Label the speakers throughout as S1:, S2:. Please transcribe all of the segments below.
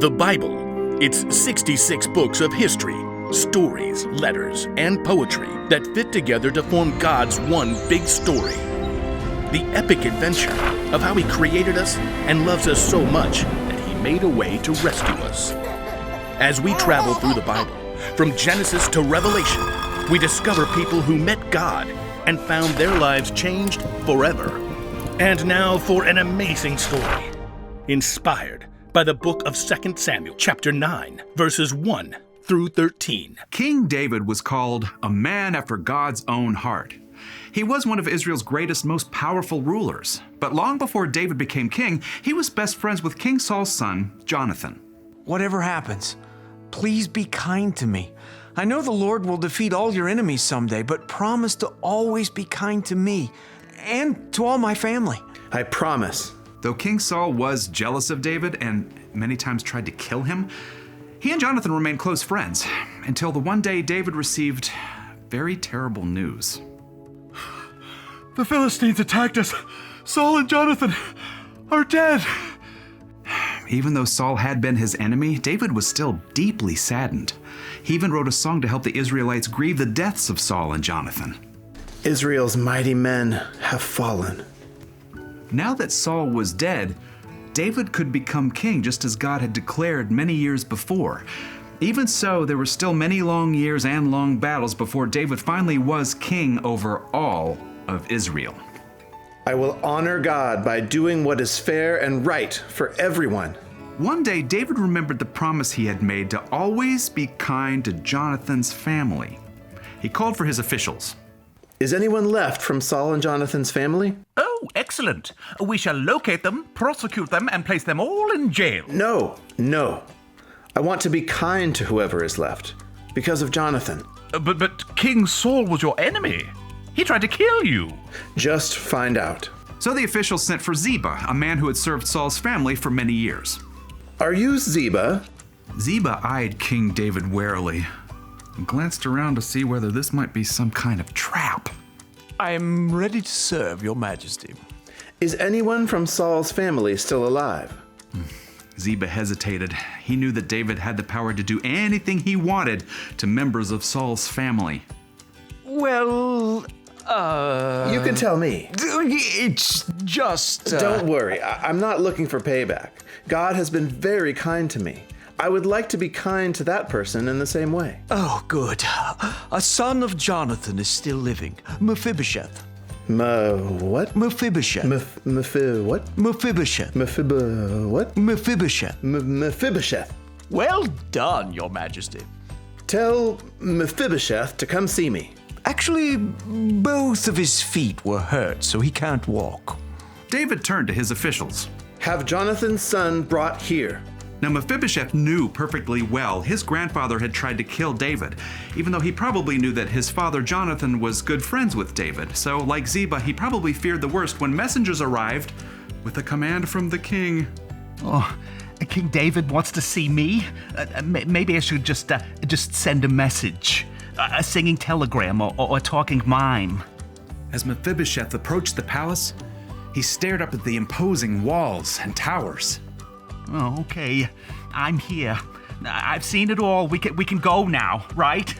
S1: The Bible. It's 66 books of history, stories, letters, and poetry that fit together to form God's one big story. The epic adventure of how He created us and loves us so much that He made a way to rescue us. As we travel through the Bible, from Genesis to Revelation, we discover people who met God and found their lives changed forever. And now for an amazing story, inspired by the book of 2 Samuel, chapter 9, verses 1 through 13.
S2: King David was called a man after God's own heart. He was one of Israel's greatest, most powerful rulers. But long before David became king, he was best friends with King Saul's son, Jonathan.
S3: Whatever happens, please be kind to me. I know the Lord will defeat all your enemies someday, but promise to always be kind to me and to all my family.
S4: I promise.
S2: Though King Saul was jealous of David and many times tried to kill him, he and Jonathan remained close friends until the one day David received very terrible news.
S5: The Philistines attacked us. Saul and Jonathan are dead.
S2: Even though Saul had been his enemy, David was still deeply saddened. He even wrote a song to help the Israelites grieve the deaths of Saul and Jonathan.
S4: Israel's mighty men have fallen.
S2: Now that Saul was dead, David could become king just as God had declared many years before. Even so, there were still many long years and long battles before David finally was king over all of Israel.
S4: I will honor God by doing what is fair and right for everyone.
S2: One day, David remembered the promise he had made to always be kind to Jonathan's family. He called for his officials.
S4: Is anyone left from Saul and Jonathan's family?
S6: Oh, excellent. We shall locate them, prosecute them, and place them all in jail.
S4: No. I want to be kind to whoever is left, because of Jonathan.
S6: But King Saul was your enemy. He tried to kill you.
S4: Just find out.
S2: So the officials sent for Ziba, a man who had served Saul's family for many years.
S4: Are you Ziba?
S2: Ziba eyed King David warily and glanced around to see whether this might be some kind of trap.
S3: I am ready to serve, Your Majesty.
S4: Is anyone from Saul's family still alive?
S2: Ziba hesitated. He knew that David had the power to do anything he wanted to members of Saul's family.
S3: Well,
S4: You can tell me.
S3: It's just...
S4: Don't worry, I'm not looking for payback. God has been very kind to me. I would like to be kind to that person in the same way.
S3: Oh, good. A son of Jonathan is still living, Mephibosheth.
S4: What?
S3: Mephibosheth.
S4: What?
S3: Mephibosheth.
S4: What?
S3: Mephibosheth.
S4: Mephibosheth.
S3: Well done, Your Majesty.
S4: Tell Mephibosheth to come see me.
S3: Actually, both of his feet were hurt, so he can't walk.
S2: David turned to his officials.
S4: Have Jonathan's son brought here.
S2: Now, Mephibosheth knew perfectly well his grandfather had tried to kill David, even though he probably knew that his father Jonathan was good friends with David. So, like Ziba, he probably feared the worst when messengers arrived with a command from the king.
S6: Oh, King David wants to see me? Maybe I should just send a message. A singing telegram or a talking mime.
S2: As Mephibosheth approached the palace, he stared up at the imposing walls and towers.
S6: Oh, okay. I'm here. I've seen it all. We can go now, right?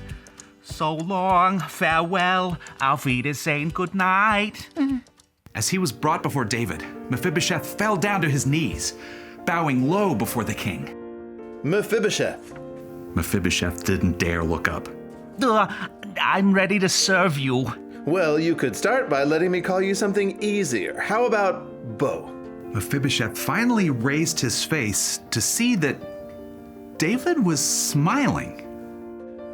S6: So long, farewell, auf Wiedersehen, good night.
S2: As he was brought before David, Mephibosheth fell down to his knees, bowing low before the king.
S4: Mephibosheth.
S2: Mephibosheth didn't dare look up.
S6: I'm ready to serve you.
S4: Well, you could start by letting me call you something easier. How about Bo?
S2: Mephibosheth finally raised his face to see that David was smiling.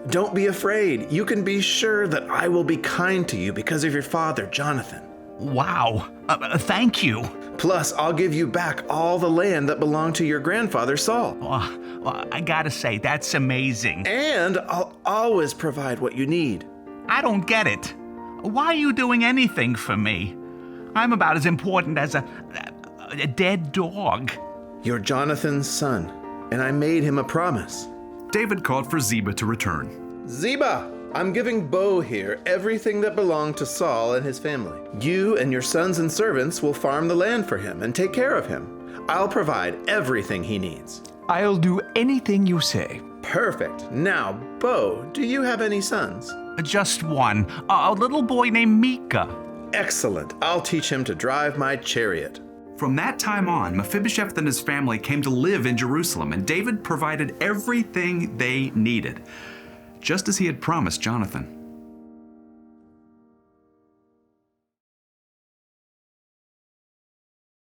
S4: Don't be afraid. You can be sure that I will be kind to you because of your father, Jonathan.
S6: Wow. Thank you.
S4: Plus, I'll give you back all the land that belonged to your grandfather, Saul.
S6: Well, I gotta say, that's amazing.
S4: And I'll always provide what you need.
S6: I don't get it. Why are you doing anything for me? I'm about as important as a dead dog.
S4: You're Jonathan's son, and I made him a promise.
S2: David called for Ziba to return.
S4: Ziba, I'm giving Bo here everything that belonged to Saul and his family. You and your sons and servants will farm the land for him and take care of him. I'll provide everything he needs.
S3: I'll do anything you say.
S4: Perfect. Now, Bo, do you have any sons?
S6: Just one, a little boy named Micah.
S4: Excellent. I'll teach him to drive my chariot.
S2: From that time on, Mephibosheth and his family came to live in Jerusalem, and David provided everything they needed, just as he had promised Jonathan.